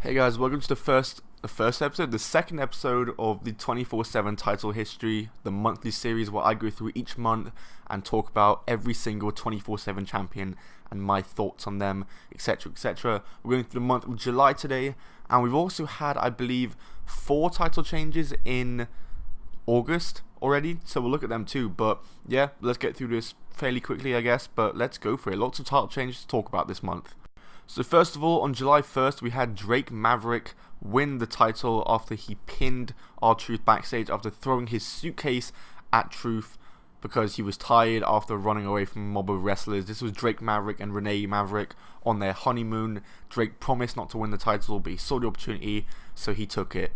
Hey guys, welcome to the second episode of the 24/7 title history, the monthly series where I go through each month and talk about every single 24/7 champion and my thoughts on them, etc, etc. We're going through the month of July today, and we've also had, I believe, 4 title changes in August already, so we'll look at them too. But yeah, let's get through this fairly quickly, I guess, but let's go for it. Lots of title changes to talk about this month. So first of all, on July 1st, we had Drake Maverick win the title after he pinned R-Truth backstage after throwing his suitcase at Truth because he was tired after running away from a mob of wrestlers. This was Drake Maverick and Renee Maverick on their honeymoon. Drake promised not to win the title, but he saw the opportunity, so he took it.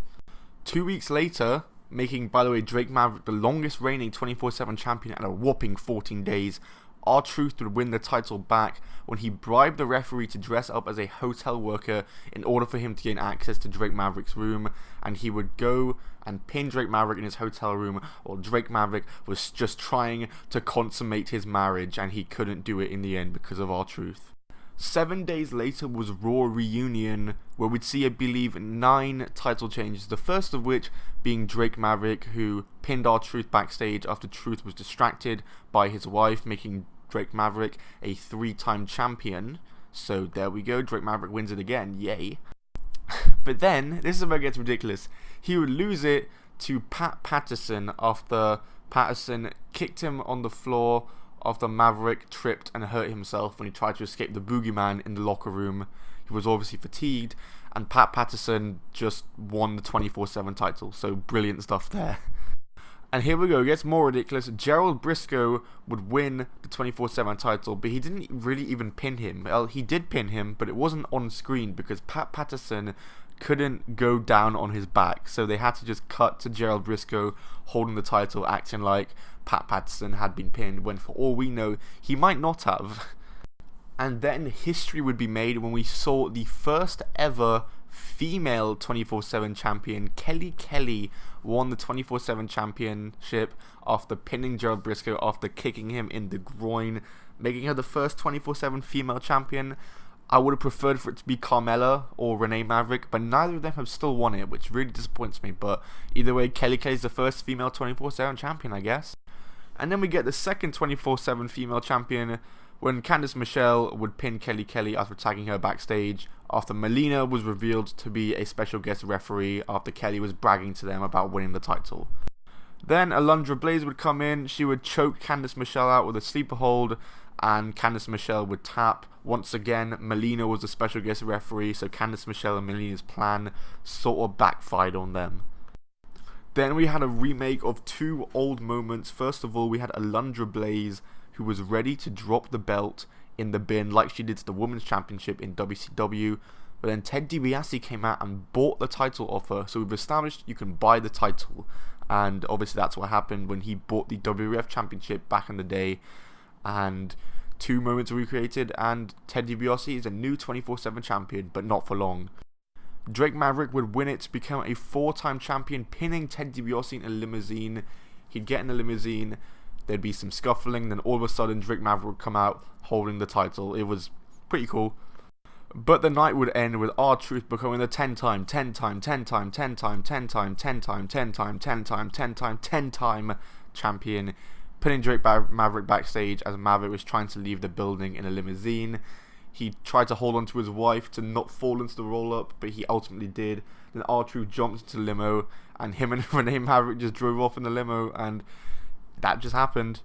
2 weeks later, making, by the way, Drake Maverick the longest reigning 24/7 champion at a whopping 14 days, R-Truth would win the title back when he bribed the referee to dress up as a hotel worker in order for him to gain access to Drake Maverick's room, and he would go and pin Drake Maverick in his hotel room while Drake Maverick was just trying to consummate his marriage, and he couldn't do it in the end because of R-Truth. 7 days later was Raw Reunion, where we'd see, I believe, 9 title changes, the first of which being Drake Maverick, who pinned R-Truth backstage after Truth was distracted by his wife, making Drake Maverick a 3-time champion. So there we go, Drake Maverick wins it again, yay. But then, this is where it gets ridiculous, he would lose it to Pat Patterson after Patterson kicked him on the floor after Maverick tripped and hurt himself when he tried to escape the boogeyman in the locker room. He was obviously fatigued, and Pat Patterson just won the 24/7 title, so brilliant stuff there. And here we go, it gets more ridiculous. Gerald Briscoe would win the 24/7 title, but he didn't really even pin him. Well, he did pin him, but it wasn't on screen because Pat Patterson couldn't go down on his back, so they had to just cut to Gerald Briscoe holding the title, acting like Pat Patterson had been pinned, when for all we know, he might not have. And then history would be made when we saw the first ever female 24/7 champion, Kelly, won the 24/7 championship after pinning Gerald Briscoe after kicking him in the groin, making her the first 24/7 female champion. I would have preferred for it to be Carmella or Renee Maverick, but neither of them have still won it, which really disappoints me. But either way, Kelly is the first female 24/7 champion, I guess. And then we get the second 24/7 female champion when Candice Michelle would pin Kelly after tagging her backstage after Melina was revealed to be a special guest referee after Kelly was bragging to them about winning the title. Then Alundra Blaze would come in, she would choke Candice Michelle out with a sleeper hold, and Candice Michelle would tap. Once again, Melina was the special guest referee, so Candice Michelle and Melina's plan sort of backfired on them. Then we had a remake of 2 old moments. First of all, we had Alundra Blaze, who was ready to drop the belt in the bin like she did to the Women's Championship in WCW, but then Ted DiBiase came out and bought the title off her, so we've established you can buy the title, and obviously that's what happened when he bought the WWF Championship back in the day, and 2 moments were recreated, and Ted DiBiase is a new 24/7 champion, but not for long. Drake Maverick would win it to become a 4-time champion, pinning Ted DiBiase in a limousine. He'd get in a limousine, there'd be some scuffling, then all of a sudden Drake Maverick would come out holding the title. It was pretty cool. But the night would end with R-Truth becoming the 10-time champion, pinning Drake Maverick backstage as Maverick was trying to leave the building in a limousine. He tried to hold on to his wife to not fall into the roll-up, but he ultimately did. Then R-Truth jumped into the limo, and him and Renee Maverick just drove off in the limo, and that just happened.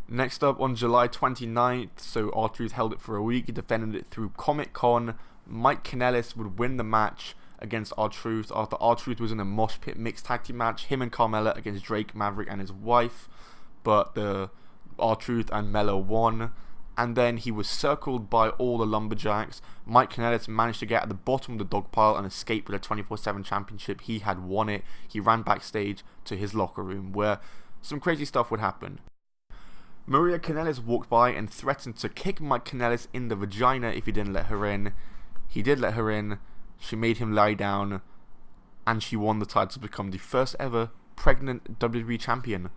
Next up, on July 29th, so R-Truth held it for a week, he defended it through Comic-Con. Mike Kanellis would win the match against R-Truth after R-Truth was in a mosh pit mixed tag team match, him and Carmella against Drake Maverick and his wife, but the R-Truth and Mella won. And then he was circled by all the lumberjacks. Mike Kanellis managed to get at the bottom of the dog pile and escape with a 24/7 championship. He had won it. He ran backstage to his locker room where some crazy stuff would happen. Maria Kanellis walked by and threatened to kick Mike Kanellis in the vagina if he didn't let her in. He did let her in. She made him lie down, and she won the title to become the first ever pregnant WWE champion.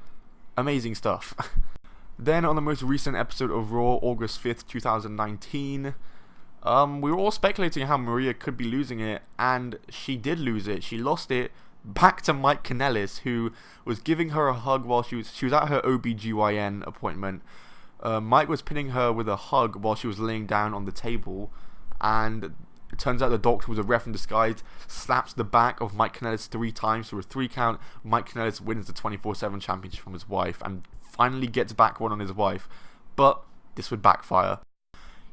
Amazing stuff. Then on the most recent episode of Raw, August 5th, 2019, We were all speculating how Maria could be losing it, and she did lose it. She lost it back to Mike Kanellis, who was giving her a hug while she was at her OBGYN appointment. Mike was pinning her with a hug while she was laying down on the table, and it turns out the doctor was a ref in disguise, slaps the back of Mike Kanellis 3 times for a 3 count. Mike Kanellis wins the 24/7 championship from his wife, and finally gets back one on his wife. But this would backfire.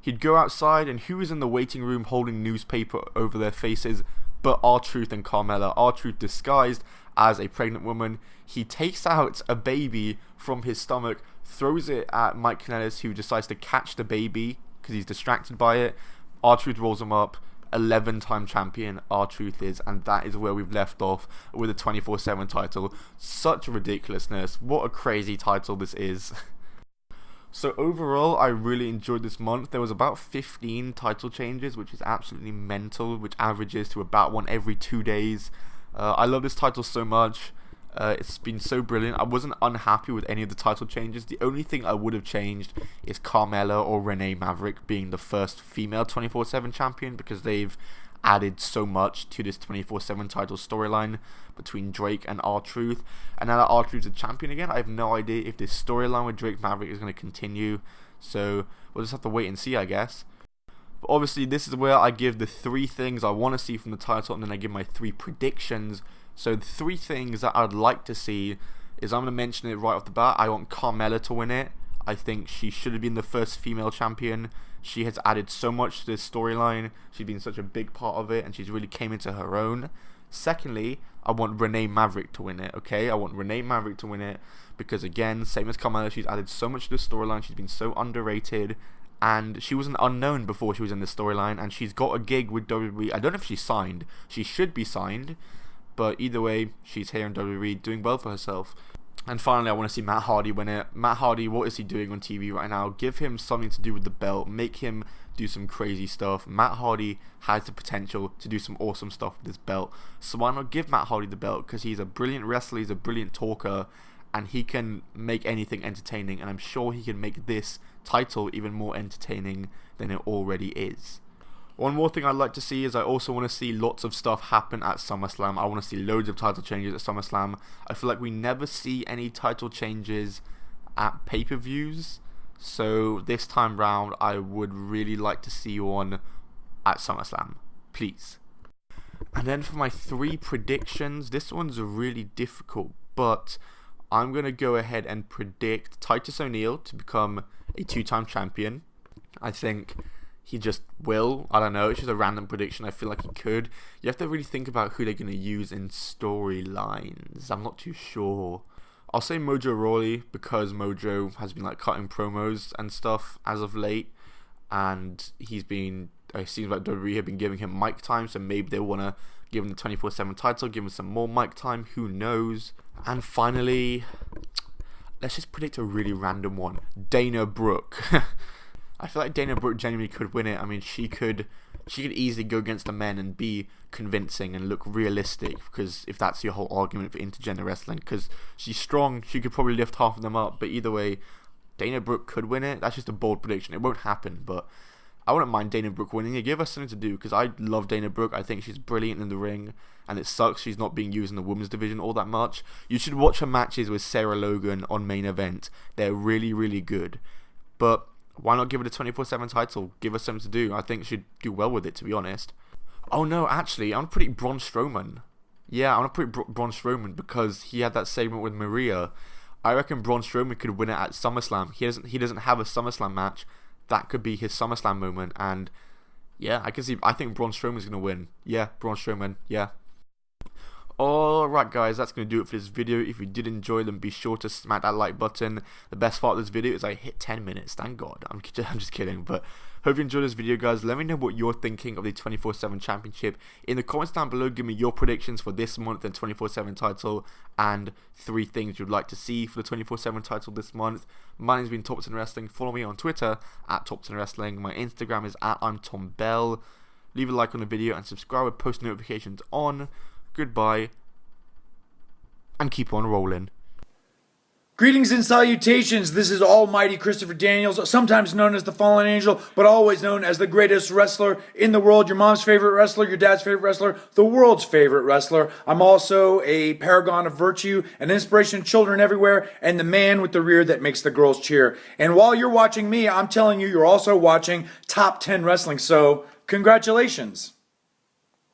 He'd go outside, and who was in the waiting room holding newspaper over their faces but R-Truth and Carmella. R-Truth disguised as a pregnant woman. He takes out a baby from his stomach, throws it at Mike Kanellis, who decides to catch the baby because he's distracted by it. R-Truth rolls him up. 11-time champion R-Truth is, and that is where we've left off with the 24/7 title. Such ridiculousness. What a crazy title this is. So overall, I really enjoyed this month. There was about 15 title changes, which is absolutely mental, which averages to about one every 2 days. I love this title so much. It's been so brilliant. I wasn't unhappy with any of the title changes. The only thing I would have changed is Carmella or Renee Maverick being the first female 24/7 champion, because they've added so much to this 24/7 title storyline between Drake and R-Truth. And now that R-Truth's a champion again, I have no idea if this storyline with Drake Maverick is going to continue. So we'll just have to wait and see, I guess. But obviously, this is where I give the 3 things I want to see from the title, and then I give my 3 predictions. So the 3 things that I'd like to see is, I'm going to mention it right off the bat. I want Carmella to win it. I think she should have been the first female champion. She has added so much to this storyline. She's been such a big part of it, and she's really came into her own. Secondly, I want Renee Maverick to win it, okay? I want Renee Maverick to win it because, again, same as Carmella, she's added so much to the storyline. She's been so underrated, and she was an unknown before she was in the storyline, and she's got a gig with WWE. I don't know if she's signed. She should be signed, but either way, she's here in WWE doing well for herself. And finally, I want to see Matt Hardy win it. Matt Hardy, what is he doing on TV right now? Give him something to do with the belt. Make him do some crazy stuff. Matt Hardy has the potential to do some awesome stuff with this belt. So why not give Matt Hardy the belt? Because he's a brilliant wrestler, he's a brilliant talker, and he can make anything entertaining. And I'm sure he can make this title even more entertaining than it already is. One more thing I'd like to see is I also want to see lots of stuff happen at SummerSlam. I want to see loads of title changes at SummerSlam. I feel like we never see any title changes at pay-per-views. So this time round, I would really like to see one at SummerSlam. Please. And then for my 3 predictions, this one's really difficult, but I'm going to go ahead and predict Titus O'Neil to become a 2-time champion. I think he just will. I don't know. It's just a random prediction. I feel like he could. You have to really think about who they're going to use in storylines. I'm not too sure. I'll say Mojo Rawley because Mojo has been like cutting promos and stuff as of late, and he's been. It seems like WWE have been giving him mic time, so maybe they want to give him the 24/7 title, give him some more mic time. Who knows? And finally, let's just predict a really random one. Dana Brooke. I feel like Dana Brooke genuinely could win it. I mean, she could easily go against the men and be convincing and look realistic, because if that's your whole argument for intergender wrestling, because she's strong, she could probably lift half of them up. But either way, Dana Brooke could win it. That's just a bold prediction. It won't happen, but I wouldn't mind Dana Brooke winning it. Give us something to do, because I love Dana Brooke. I think she's brilliant in the ring, and it sucks she's not being used in the women's division all that much. You should watch her matches with Sarah Logan on Main Event. They're really, really good. But why not give it a 24/7 title? Give us something to do. I think she'd do well with it, to be honest. Oh no, actually, I'm pretty Braun Strowman. Yeah, I'm pretty Braun Strowman because he had that segment with Maria. I reckon Braun Strowman could win it at SummerSlam. He doesn't have a SummerSlam match. That could be his SummerSlam moment, and yeah, I think Braun Strowman's gonna win. Yeah, Braun Strowman. Yeah. Alright guys, that's going to do it for this video. If you did enjoy, then be sure to smack that like button. The best part of this video is I hit 10 minutes, thank God. I'm just kidding, but hope you enjoyed this video guys. Let me know what you're thinking of the 24/7 championship. In the comments down below, give me your predictions for this month and 24/7 title, and 3 things you'd like to see for the 24/7 title this month. My name's been Topton Wrestling. Follow me on Twitter at Topton Wrestling. My Instagram is at I'm Tom Bell. Leave a like on the video and subscribe with post notifications on. Goodbye, and keep on rolling. Greetings and salutations. This is Almighty Christopher Daniels, sometimes known as the Fallen Angel, but always known as the greatest wrestler in the world. Your mom's favorite wrestler, your dad's favorite wrestler, the world's favorite wrestler. I'm also a paragon of virtue, an inspiration to children everywhere, and the man with the rear that makes the girls cheer. And while you're watching me, I'm telling you, you're also watching Top 10 Wrestling. So, congratulations.